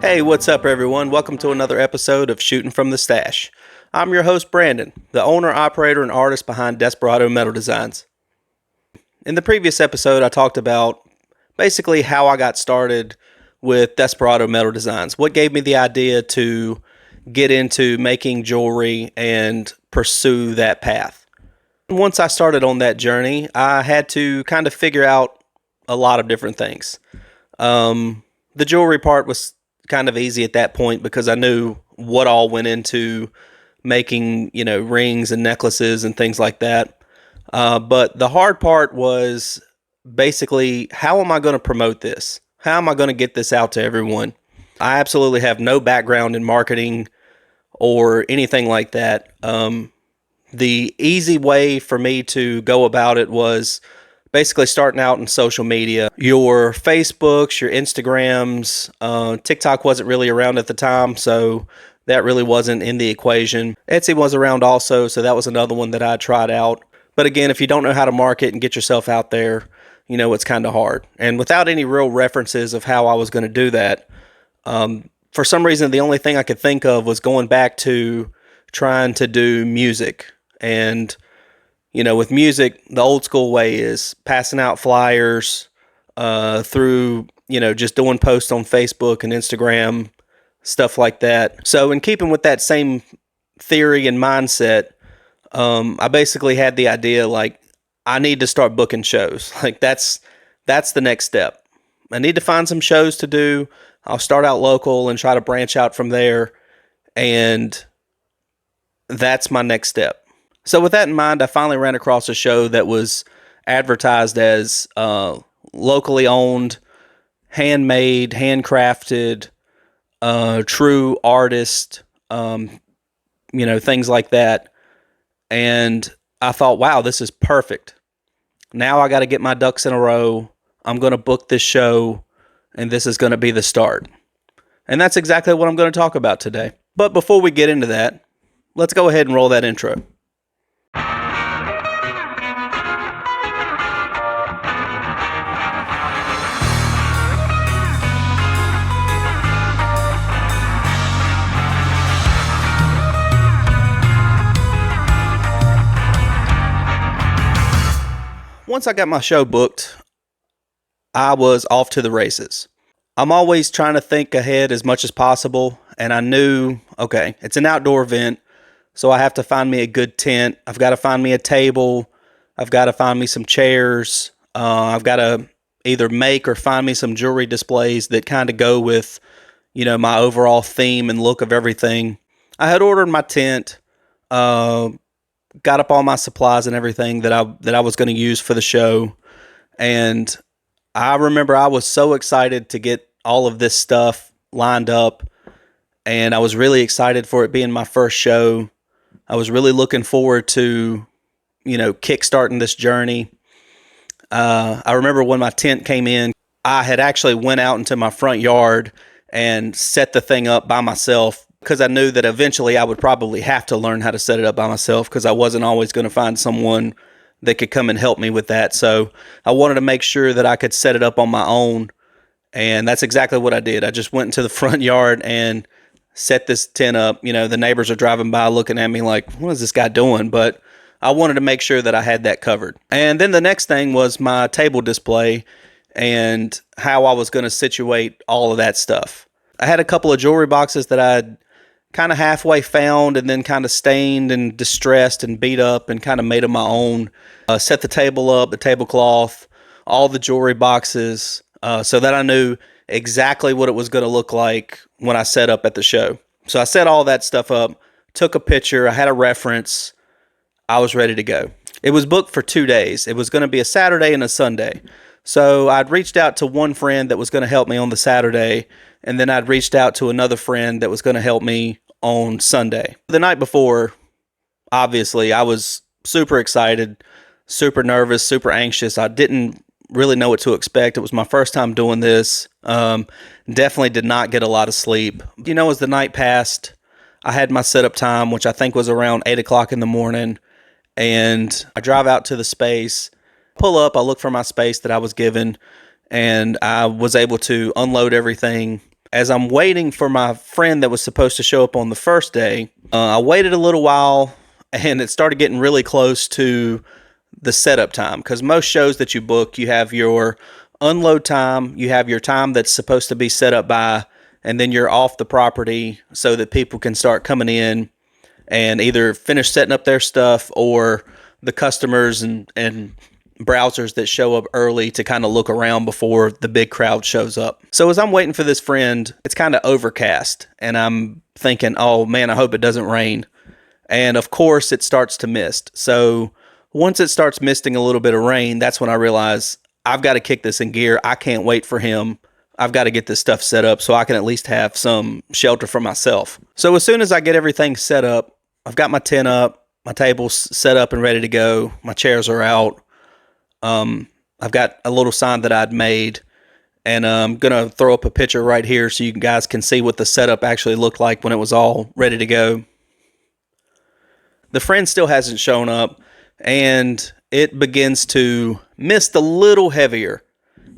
Hey, what's up, everyone? Welcome to another episode of Shootin' from the Stache. I'm your host, Brandon, the owner, operator, and artist behind Desperado Metal Designs. In the previous episode, I talked about basically how I got started with Desperado Metal Designs, what gave me the idea to get into making jewelry and pursue that path. Once I started on that journey, I had to kind of figure out a lot of different things. The jewelry part was kind of easy at that point because I knew what all went into making, rings and necklaces and things like that. But the hard part was basically, how am I going to promote this? How am I going to get this out to everyone? I absolutely have no background in marketing or anything like that. The easy way for me to go about it was basically starting out in social media. Your Facebooks, your Instagrams, TikTok wasn't really around at the time, so that really wasn't in the equation. Etsy was around also, so that was another one that I tried out. But again, if you don't know how to market and get yourself out there, it's kind of hard. And without any real references of how I was going to do that, for some reason, the only thing I could think of was going back to trying to do music. And with music, the old school way is passing out flyers through, just doing posts on Facebook and Instagram, stuff like that. So in keeping with that same theory and mindset, I basically had the idea, like, I need to start booking shows. Like, that's the next step. I need to find some shows to do. I'll start out local and try to branch out from there. And that's my next step. So with that in mind, I finally ran across a show that was advertised as locally owned, handmade, handcrafted, true artist, things like that. And I thought, wow, this is perfect. Now I got to get my ducks in a row. I'm going to book this show, and this is going to be the start. And that's exactly what I'm going to talk about today. But before we get into that, let's go ahead and roll that intro. Once I got my show booked, I was off to the races. I'm always trying to think ahead as much as possible, and I knew, okay, it's an outdoor event, so I have to find me a good tent. I've got to find me a table. I've got to find me some chairs. I've got to either make or find me some jewelry displays that kind of go with, my overall theme and look of everything. I had ordered my tent, got up all my supplies and everything that I was going to use for the show. And I remember I was so excited to get all of this stuff lined up, and I was really excited for it being my first show. I was really looking forward to, kickstarting this journey. I remember when my tent came in, I had actually went out into my front yard and set the thing up by myself, because I knew that eventually I would probably have to learn how to set it up by myself, because I wasn't always going to find someone that could come and help me with that. So I wanted to make sure that I could set it up on my own, and that's exactly what I did. I just went into the front yard and set this tent up. The neighbors are driving by looking at me like, what is this guy doing? But I wanted to make sure that I had that covered. And then the next thing was my table display and how I was going to situate all of that stuff. I had a couple of jewelry boxes that I'd kind of halfway found and then kind of stained and distressed and beat up and kind of made them my own. Set the table up, the tablecloth, all the jewelry boxes, so that I knew exactly what it was going to look like when I set up at the show. So I set all that stuff up, took a picture, I had a reference, I was ready to go. It was booked for 2 days. It was going to be a Saturday and a Sunday. So I'd reached out to one friend that was going to help me on the Saturday, and then I'd reached out to another friend that was going to help me on Sunday. The night before, obviously, I was super excited, super nervous, super anxious. I didn't really know what to expect. It was my first time doing this. Definitely did not get a lot of sleep. As the night passed, I had my setup time, which I think was around 8 o'clock in the morning, and I drive out to the space, pull up, I look for my space that I was given, and I was able to unload everything, As I'm waiting for my friend that was supposed to show up on the first day, I waited a little while, and it started getting really close to the setup time, because most shows that you book, you have your unload time, you have your time that's supposed to be set up by, and then you're off the property so that people can start coming in and either finish setting up their stuff, or the customers and browsers that show up early to kind of look around before the big crowd shows up. So as I'm waiting for this friend, it's kind of overcast, and I'm thinking, oh man, I hope it doesn't rain. And of course it starts to mist. So once it starts misting a little bit of rain, that's when I realize I've got to kick this in gear. I can't wait for him. I've got to get this stuff set up so I can at least have some shelter for myself. So as soon as I get everything set up, I've got my tent up, my table's set up and ready to go. My chairs are out. I've got a little sign that I'd made, and I'm going to throw up a picture right here so you guys can see what the setup actually looked like when it was all ready to go. The friend still hasn't shown up, and it begins to mist a little heavier,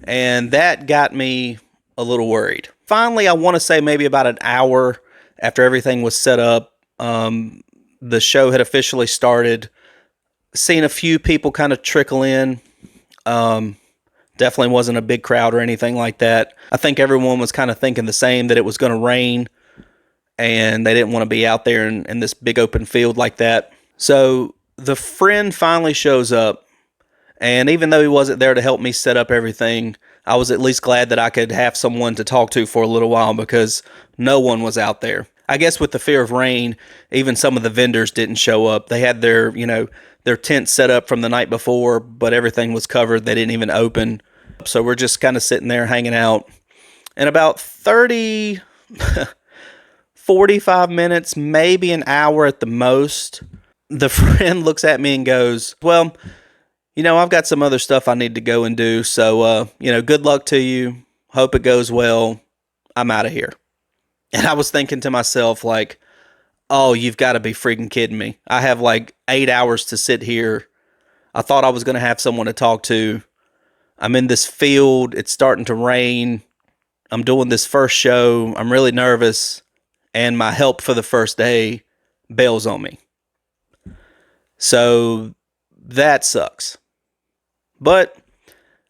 and that got me a little worried. Finally, I want to say maybe about an hour after everything was set up, the show had officially started. Seen a few people kind of trickle in. Definitely wasn't a big crowd or anything like that. I think everyone was kind of thinking the same, that it was going to rain and they didn't want to be out there in this big open field like that. So the friend finally shows up, and even though he wasn't there to help me set up everything, I was at least glad that I could have someone to talk to for a little while, because no one was out there. I guess with the fear of rain, even some of the vendors didn't show up. They had their tent set up from the night before, but everything was covered. They didn't even open. So we're just kind of sitting there hanging out. And about 30, 45 minutes, maybe an hour at the most, the friend looks at me and goes, well, I've got some other stuff I need to go and do. So, good luck to you. Hope it goes well. I'm out of here. And I was thinking to myself, like, oh, you've got to be freaking kidding me. I have like 8 hours to sit here. I thought I was going to have someone to talk to. I'm in this field. It's starting to rain. I'm doing this first show. I'm really nervous. And my help for the first day bails on me. So that sucks. But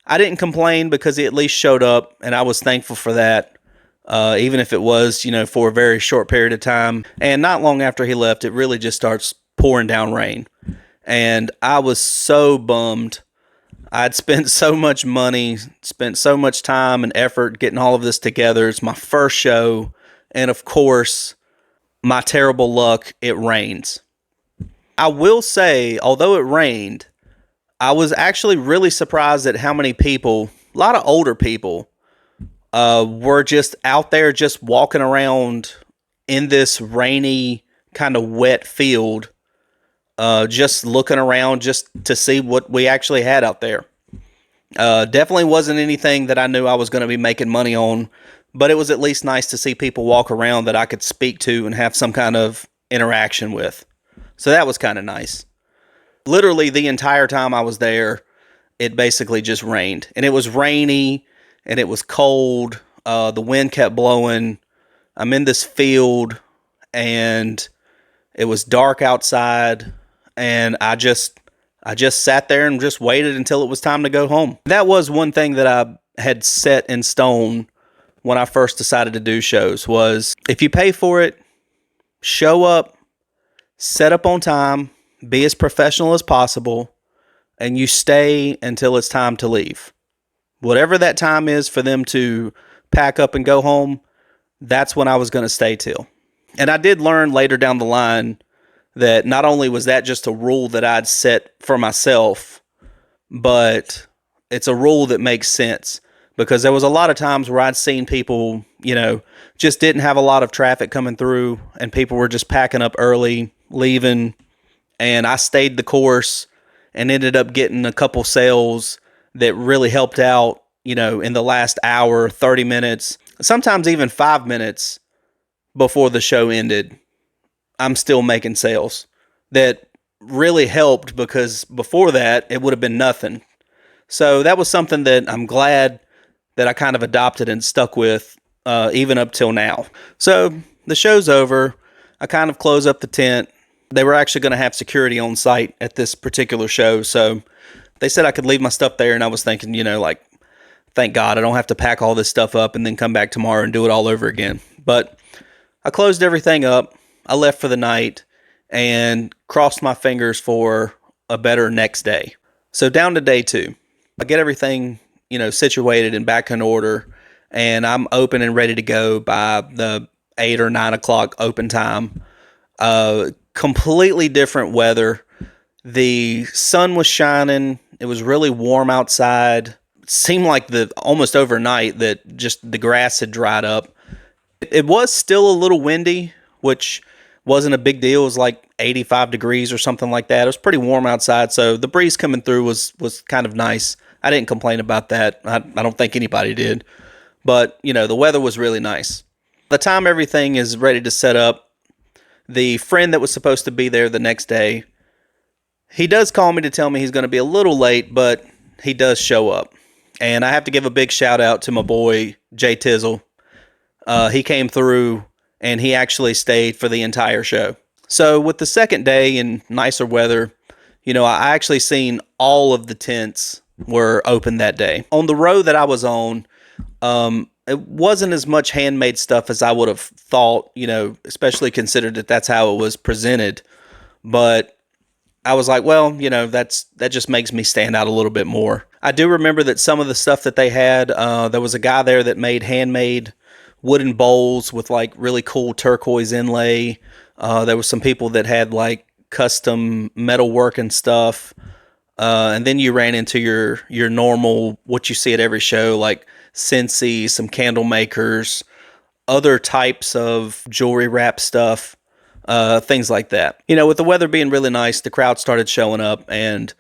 I didn't complain, because he at least showed up, and I was thankful for that. Even if it was, for a very short period of time. And not long after he left, it really just starts pouring down rain. And I was so bummed. I'd spent so much money, spent so much time and effort getting all of this together. It's my first show. And of course, my terrible luck, it rains. I will say, although it rained, I was actually really surprised at how many people, a lot of older people, were just out there just walking around in this rainy, kind of wet field, just looking around just to see what we actually had out there. Definitely wasn't anything that I knew I was going to be making money on, but it was at least nice to see people walk around that I could speak to and have some kind of interaction with. So that was kind of nice. Literally the entire time I was there, it basically just rained. And it was rainy, and it was cold. The wind kept blowing. I'm in this field, and it was dark outside, and I just sat there and just waited until it was time to go home. That was one thing that I had set in stone when I first decided to do shows, was if you pay for it, show up, set up on time, be as professional as possible, and you stay until it's time to leave. Whatever that time is for them to pack up and go home, that's when I was going to stay till. And I did learn later down the line that not only was that just a rule that I'd set for myself, but it's a rule that makes sense, because there was a lot of times where I'd seen people, just didn't have a lot of traffic coming through, and people were just packing up early, leaving, and I stayed the course and ended up getting a couple sales that really helped out, in the last hour, 30 minutes, sometimes even 5 minutes before the show ended. I'm still making sales that really helped, because before that, it would have been nothing. So that was something that I'm glad that I kind of adopted and stuck with even up till now. So the show's over. I kind of close up the tent. They were actually going to have security on site at this particular show, so they said I could leave my stuff there, and I was thinking, like, thank God I don't have to pack all this stuff up and then come back tomorrow and do it all over again. But I closed everything up. I left for the night and crossed my fingers for a better next day. So down to day 2. I get everything, situated and back in order, and I'm open and ready to go by the 8 or 9 o'clock open time. Completely different weather. The sun was shining. It was really warm outside. It seemed like almost overnight that just the grass had dried up. It was still a little windy, which wasn't a big deal. It was like 85 degrees or something like that. It was pretty warm outside, so the breeze coming through was kind of nice. I didn't complain about that. I don't think anybody did. But, the weather was really nice. By the time everything is ready to set up, the friend that was supposed to be there the next day, he does call me to tell me he's going to be a little late, but he does show up. And I have to give a big shout out to my boy, Jay Tizzle. He came through, and he actually stayed for the entire show. So with the second day and nicer weather, I actually seen all of the tents were open that day. On the row that I was on, it wasn't as much handmade stuff as I would have thought, especially considered that that's how it was presented. But I was like, well, that just makes me stand out a little bit more. I do remember that some of the stuff that they had, there was a guy there that made handmade wooden bowls with like really cool turquoise inlay. There was some people that had like custom metal work and stuff. And then you ran into your normal, what you see at every show, like Scentsy, some candle makers, other types of jewelry wrap stuff, things like that. With the weather being really nice, the crowd started showing up, and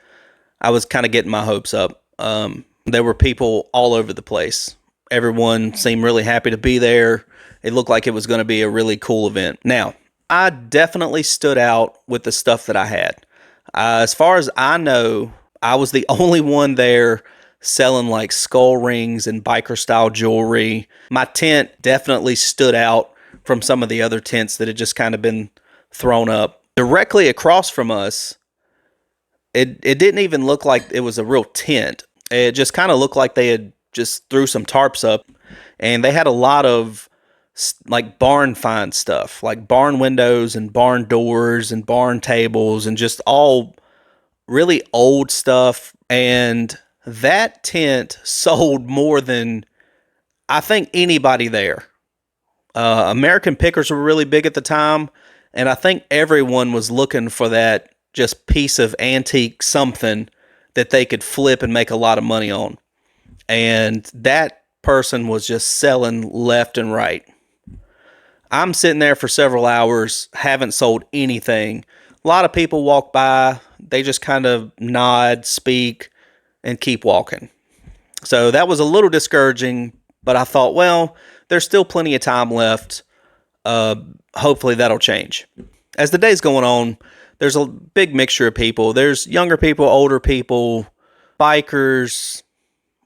I was kind of getting my hopes up. There were people all over the place. Everyone seemed really happy to be there. It looked like it was going to be a really cool event. Now, I definitely stood out with the stuff that I had. As far as I know, I was the only one there selling like skull rings and biker style jewelry. My tent definitely stood out from some of the other tents that had just kind of been thrown up. Directly across from us, it didn't even look like it was a real tent. It just kind of looked like they had just threw some tarps up, and they had a lot of like barn find stuff, like barn windows and barn doors and barn tables and just all really old stuff. And that tent sold more than I think anybody there. American pickers were really big at the time, and I think everyone was looking for that just piece of antique something that they could flip and make a lot of money on. And that person was just selling left and right. I'm sitting there for several hours, haven't sold anything. A lot of people walk by, they just kind of nod, speak, and keep walking. So that was a little discouraging, but I thought, well, there's still plenty of time left. Hopefully that'll change. As the day's going on, there's a big mixture of people. There's younger people, older people, bikers,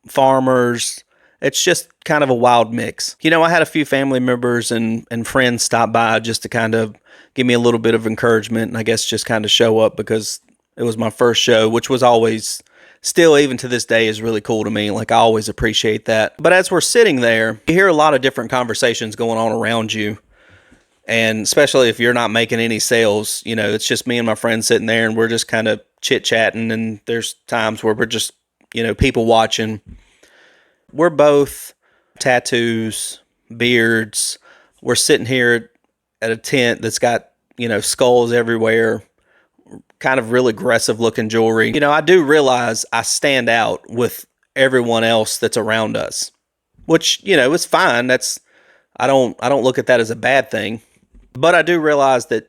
farmers. It's just kind of a wild mix. I had a few family members and friends stop by just to kind of give me a little bit of encouragement, and I guess just kind of show up because it was my first show, which was always, still even to this day, is really cool to me. Like, I always appreciate that. But as we're sitting there, you hear a lot of different conversations going on around you. And especially if you're not making any sales, it's just me and my friends sitting there, and we're just kind of chit-chatting, and there's times where we're just, people watching. We're both tattoos, beards. We're sitting here at a tent that's got, skulls everywhere, kind of real aggressive looking jewelry. I do realize I stand out with everyone else that's around us, which, it's fine. I don't look at that as a bad thing, but I do realize that,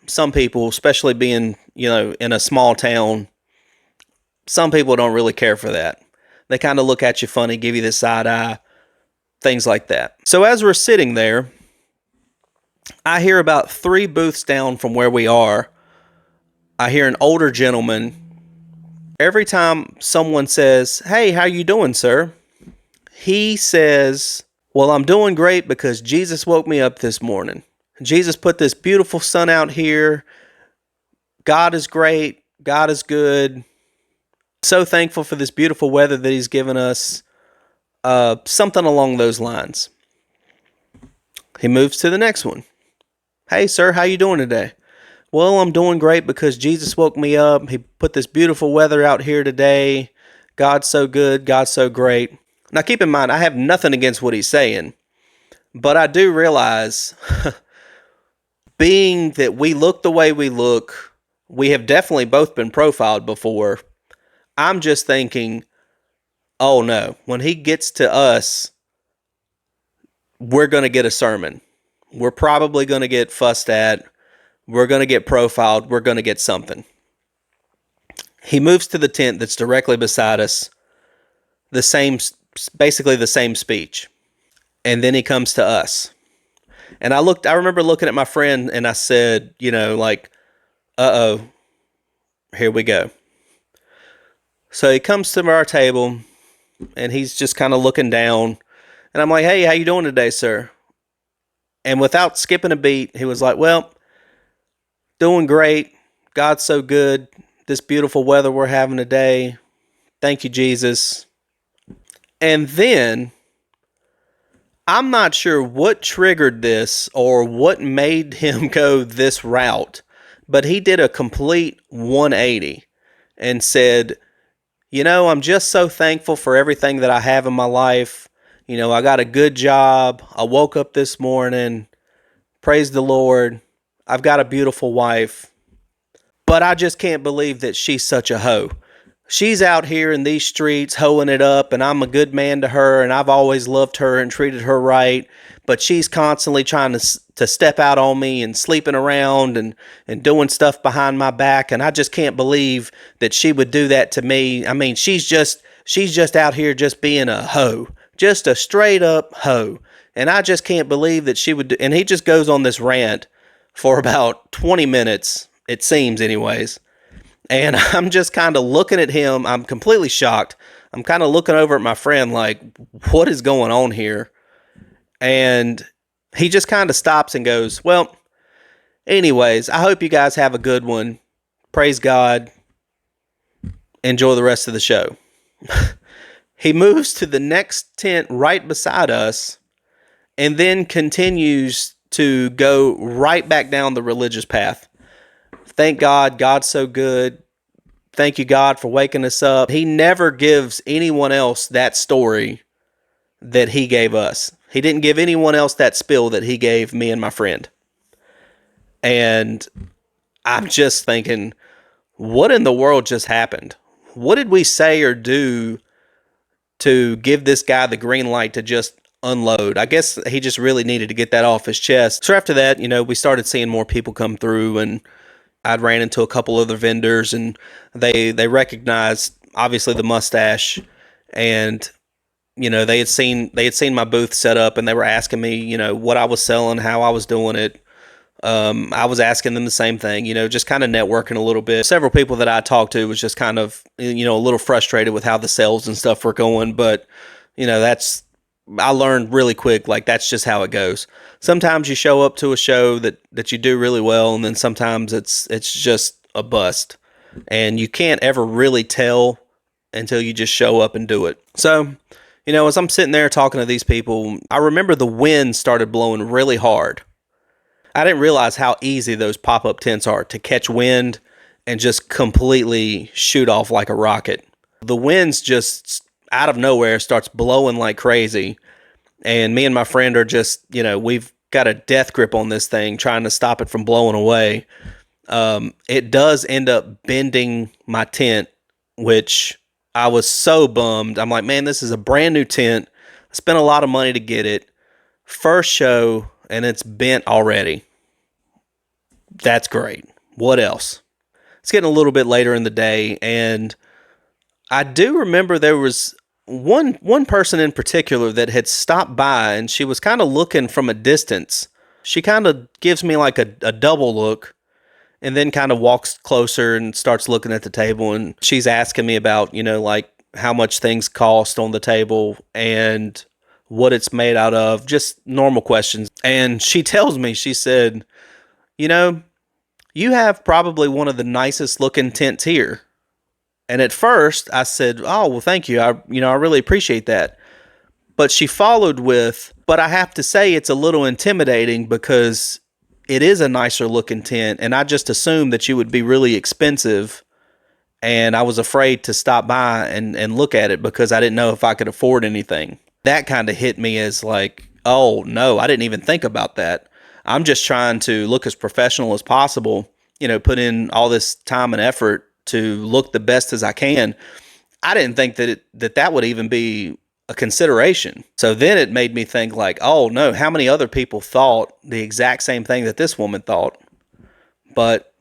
some people, especially being, in a small town, some people don't really care for that. They kind of look at you funny, give you the side eye, things like that. So as we're sitting there, I hear about 3 booths down from where we are, I hear an older gentleman. Every time someone says, "Hey, how you doing, sir?" he says, Well, I'm doing great because Jesus woke me up this morning. Jesus put this beautiful sun out here. God is great. God is good. So thankful for this beautiful weather that He's given us. Something along those lines. He moves to the next one. Hey, sir, how you doing today? Well, I'm doing great because Jesus woke me up. He put this beautiful weather out here today. God's so good. God's so great. Now, keep in mind, I have nothing against what he's saying, but I do realize, being that we look the way we look, we have definitely both been profiled before. I'm just thinking, oh no, when he gets to us, we're going to get a sermon. We're probably going to get fussed at. We're going to get profiled. We're going to get something. He moves to the tent that's directly beside us. Basically the same speech. And then he comes to us. And I remember looking at my friend and I said, uh-oh, here we go. So he comes to our table and he's just kind of looking down. And I'm like, hey, how you doing today, sir? And without skipping a beat, he was like, well, doing great. God's so good. This beautiful weather we're having today. Thank you, Jesus. And then, I'm not sure what triggered this or what made him go this route, but he did a complete 180 and said, I'm just so thankful for everything that I have in my life. I got a good job. I woke up this morning. Praise the Lord. I've got a beautiful wife. But I just can't believe that she's such a hoe. She's out here in these streets hoeing it up, and I'm a good man to her, and I've always loved her and treated her right. But she's constantly trying to step out on me and sleeping around and doing stuff behind my back, and I just can't believe that she would do that to me. I mean, she's just out here just being a hoe, just a straight up hoe, and I just can't believe that she would do. And he just goes on this rant for about 20 minutes, it seems, anyways. And I'm just kind of looking at him. I'm completely shocked. I'm kind of looking over at my friend like, what is going on here? And he just kind of stops and goes, well, anyways, I hope you guys have a good one. Praise God. Enjoy the rest of the show. He moves to the next tent right beside us and then continues to go right back down the religious path. Thank God. God's so good. Thank you, God, for waking us up. He never gives anyone else that story that he gave us. He didn't give anyone else that spill that he gave me and my friend. And I'm just thinking, what in the world just happened? What did we say or do to give this guy the green light to just unload? I guess he just really needed to get that off his chest. So after that, we started seeing more people come through, and I'd ran into a couple other vendors, and they recognized obviously the mustache, and they had seen my booth set up, and they were asking me what I was selling, how I was doing it. I was asking them the same thing, just kind of networking a little bit. Several people that I talked to was just kind of a little frustrated with how the sales and stuff were going, but I learned really quick, like, that's just how it goes. Sometimes you show up to a show that you do really well, and then sometimes it's just a bust. And you can't ever really tell until you just show up and do it. So, as I'm sitting there talking to these people, I remember the wind started blowing really hard. I didn't realize how easy those pop-up tents are to catch wind and just completely shoot off like a rocket. The wind's just out of nowhere starts blowing like crazy, and me and my friend are just, we've got a death grip on this thing trying to stop it from blowing away. It does end up bending my tent, which I was so bummed. I'm like, man, this is a brand new tent. I spent a lot of money to get it. First show, and it's bent already. That's great. What else? It's getting a little bit later in the day, and I do remember there was one person in particular that had stopped by, and she was kind of looking from a distance. She kind of gives me like a double look, and then kind of walks closer and starts looking at the table, and she's asking me about, like, how much things cost on the table. And what it's made out of, just normal questions. And she tells me, she said, you know, you have probably one of the nicest looking tents here. And at first I said, oh, well, thank you. I really appreciate that. But she followed with, but I have to say it's a little intimidating because it is a nicer looking tent. And I just assumed that you would be really expensive. And I was afraid to stop by and look at it because I didn't know if I could afford anything. That kind of hit me as like, oh no, I didn't even think about that. I'm just trying to look as professional as possible, put in all this time and effort to look the best as I can. I didn't think that would even be a consideration. So then it made me think like, oh no, how many other people thought the exact same thing that this woman thought? But,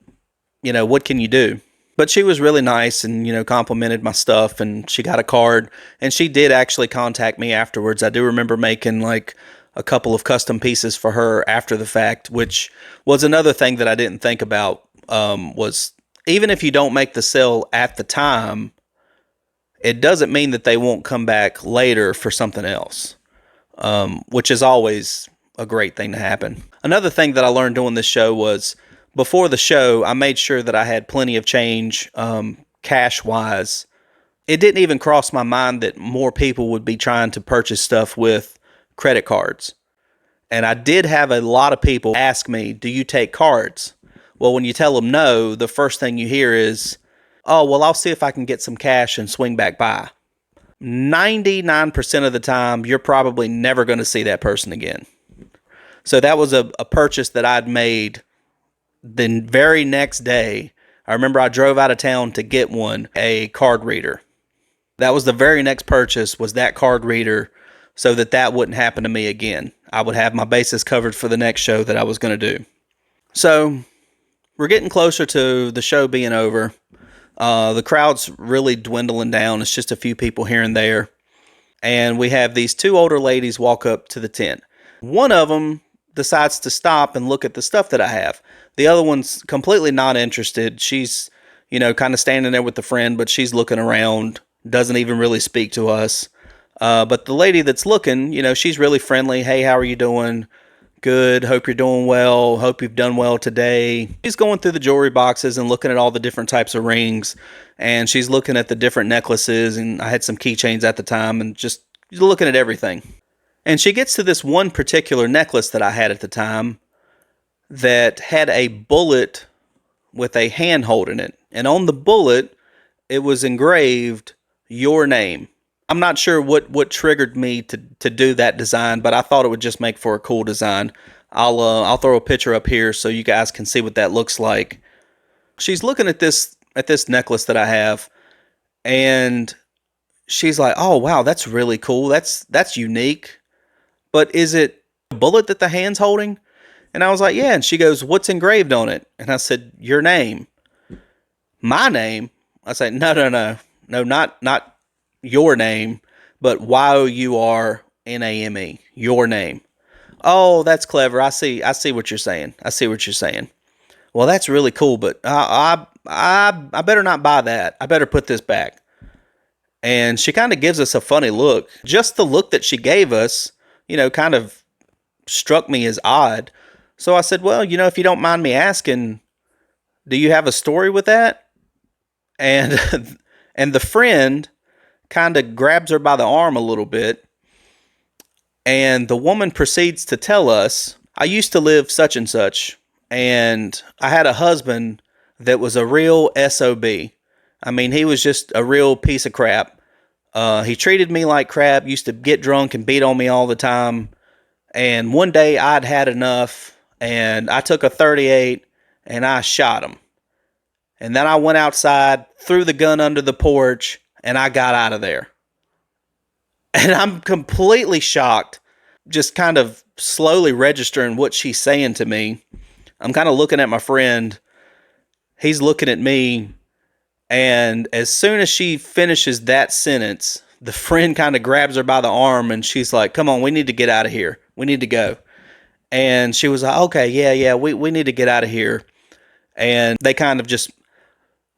what can you do? But she was really nice and, complimented my stuff, and she got a card, and she did actually contact me afterwards. I do remember making like a couple of custom pieces for her after the fact, which was another thing that I didn't think about, was even if you don't make the sale at the time, it doesn't mean that they won't come back later for something else, which is always a great thing to happen. Another thing that I learned doing this show was before the show, I made sure that I had plenty of change, cash-wise. It didn't even cross my mind that more people would be trying to purchase stuff with credit cards. And I did have a lot of people ask me, do you take cards? Well, when you tell them no, the first thing you hear is, oh, well, I'll see if I can get some cash and swing back by. 99% of the time, you're probably never going to see that person again. So that was a purchase that I'd made the very next day. I remember I drove out of town to get a card reader. That was the very next purchase, was that card reader, so that wouldn't happen to me again. I would have my bases covered for the next show that I was going to do. So we're getting closer to the show being over. The crowd's really dwindling down. It's just a few people here and there. And we have these two older ladies walk up to the tent. One of them decides to stop and look at the stuff that I have. The other one's completely not interested. She's, kind of standing there with the friend, but she's looking around, doesn't even really speak to us. But the lady that's looking, she's really friendly. Hey, how are you doing? Good. Hope you're doing well. Hope you've done well today. She's going through the jewelry boxes and looking at all the different types of rings. And she's looking at the different necklaces. And I had some keychains at the time and just looking at everything. And she gets to this one particular necklace that I had at the time that had a bullet with a hand holding it. And on the bullet, it was engraved, your name. I'm not sure what triggered me to do that design, but I thought it would just make for a cool design. I'll throw a picture up here so you guys can see what that looks like. She's looking at this necklace that I have, and she's like, "Oh wow, that's really cool. That's unique. But is it a bullet that the hand's holding?" And I was like, "Yeah." And she goes, "What's engraved on it?" And I said, "Your name." My name? I said, No, not your name, but YOURNAME, your name. Oh, that's clever. I see what you're saying. Well, that's really cool, but I better not buy that. I better put this back. And she kind of gives us a funny look. Just the look that she gave us, kind of struck me as odd. So I said, well, if you don't mind me asking, do you have a story with that? And and the friend kind of grabs her by the arm a little bit, and the woman proceeds to tell us, I used to live such and such, and I had a husband that was a real SOB. I mean, he was just a real piece of crap. He treated me like crap, used to get drunk and beat on me all the time, and one day I'd had enough, and I took a 38 and I shot him. And then I went outside, threw the gun under the porch, and I got out of there. And I'm completely shocked, just kind of slowly registering what she's saying to me. I'm kind of looking at my friend. He's looking at me. And as soon as she finishes that sentence, the friend kind of grabs her by the arm and she's like, come on, we need to get out of here. We need to go. And she was like, okay, yeah, we need to get out of here. And they kind of just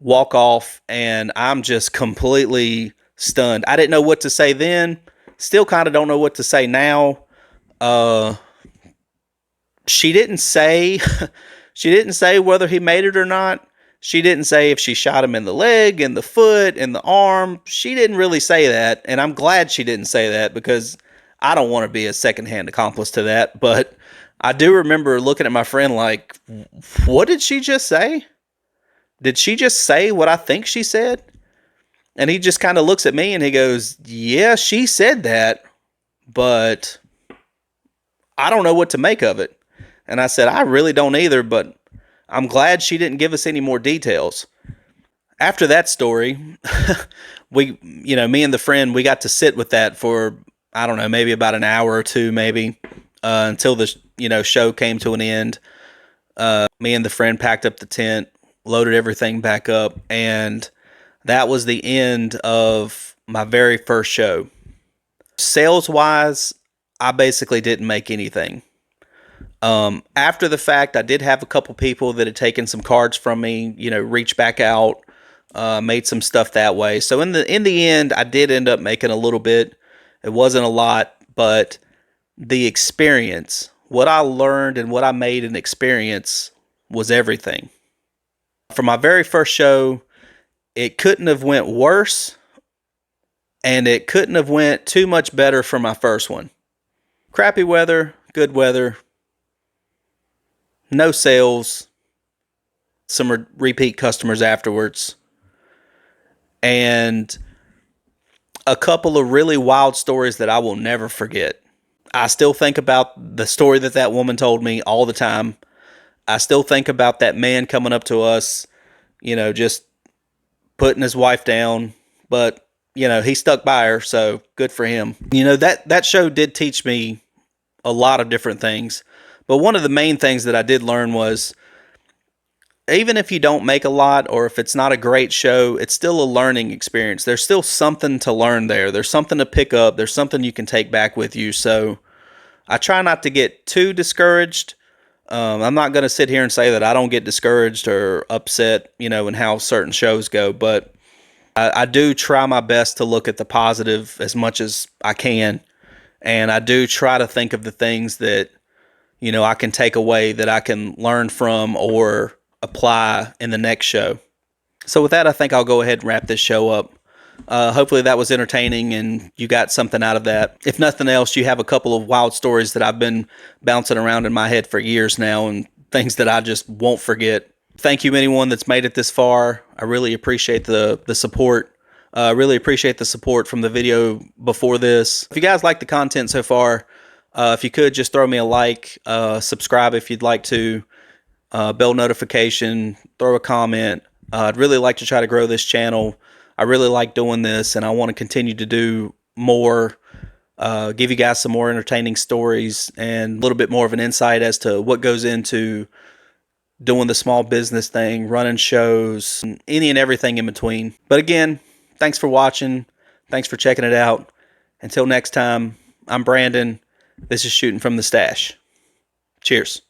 walk off, and I'm just completely stunned. I didn't know what to say then. Still kind of don't know what to say now. She didn't say she didn't say whether he made it or not. She didn't say if she shot him in the leg, in the foot, in the arm. She didn't really say that, and I'm glad she didn't say that because I don't want to be a secondhand accomplice to that. But I do remember looking at my friend like, what did she just say? Did she just say what I think she said? And he just kind of looks at me and he goes, yeah, she said that, but I don't know what to make of it. And I said, I really don't either, but I'm glad she didn't give us any more details. After that story, me and the friend, we got to sit with that for, I don't know, maybe about an hour or two, maybe, until the, show came to an end. Me and the friend packed up the tent, loaded everything back up, and that was the end of my very first show. Sales-wise, I basically didn't make anything. After the fact, I did have a couple people that had taken some cards from me, reach back out, made some stuff that way. So in the end, I did end up making a little bit. It wasn't a lot, but the experience, what I learned and what I made an experience was everything. For my very first show, it couldn't have went worse, and it couldn't have went too much better for my first one. Crappy weather, good weather, no sales, some repeat customers afterwards, and a couple of really wild stories that I will never forget. I still think about the story that woman told me all the time. I still think about that man coming up to us, just putting his wife down, but, he stuck by her, so good for him. That show did teach me a lot of different things. But one of the main things that I did learn was, even if you don't make a lot or if it's not a great show, it's still a learning experience. There's still something to learn there. There's something to pick up. There's something you can take back with you. So I try not to get too discouraged. I'm not going to sit here and say that I don't get discouraged or upset, in how certain shows go. But I do try my best to look at the positive as much as I can. And I do try to think of the things that I can take away, that I can learn from or apply in the next show. So with that, I think I'll go ahead and wrap this show up. Hopefully that was entertaining and you got something out of that. If nothing else, you have a couple of wild stories that I've been bouncing around in my head for years now and things that I just won't forget. Thank you, anyone that's made it this far. I really appreciate the support. Really appreciate the support from the video before this. If you guys like the content so far, if you could just throw me a like, subscribe if you'd like to, bell notification, throw a comment. I'd really like to try to grow this channel. I really like doing this, and I want to continue to do more, give you guys some more entertaining stories and a little bit more of an insight as to what goes into doing the small business thing, running shows, any and everything in between. But again, thanks for watching. Thanks for checking it out. Until next time, I'm Brandon. This is Shootin' from the Stache. Cheers.